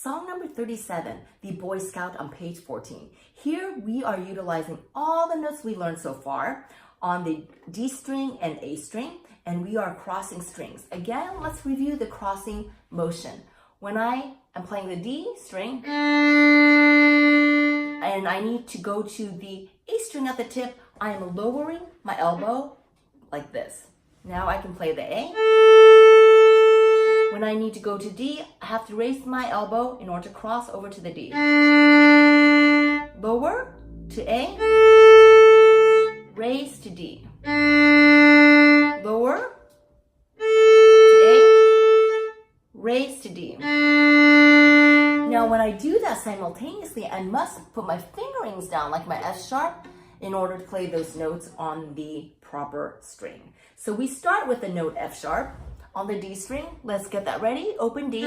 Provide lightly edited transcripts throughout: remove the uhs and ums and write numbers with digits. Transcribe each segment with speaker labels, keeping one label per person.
Speaker 1: Song number 37, The Boy Scout on page 14. Here we are utilizing all the notes we learned so far on the D string and A string, and we are crossing strings. Again, let's review the crossing motion. When I am playing the D string, and I need to go to the A string at the tip, I am lowering my elbow like this. Now I can play the A. When I need to go to D, I have to raise my elbow in order to cross over to the D. Lower to A, raise to D. Lower to A, raise to D. Now when I do that simultaneously, I must put my fingerings down like my F sharp in order to play those notes on the proper string. So we start with the note F sharp on the D string. Let's get that ready. Open D,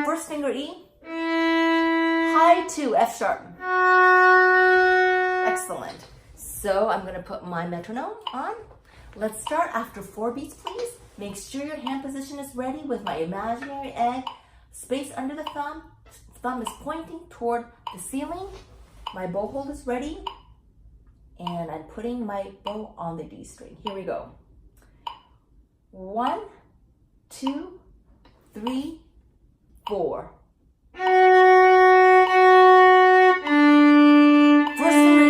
Speaker 1: first finger E, high 2, F sharp. Excellent. So I'm going to put my metronome on. Let's start after 4 beats, please. Make sure your hand position is ready with my imaginary egg. Space under the thumb. Thumb is pointing toward the ceiling. My bow hold is ready. And I'm putting my bow on the D string. Here we go. 1, 2, 3, 4. First finger E.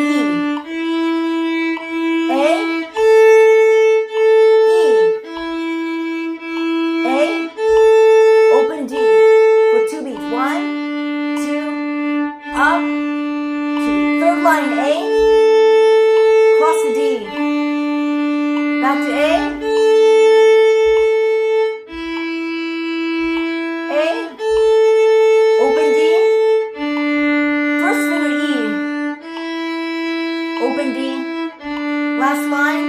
Speaker 1: A. E. A. Open D for 2 beats. 1, 2, up to third line A. Cross to D. Back to A. Last line,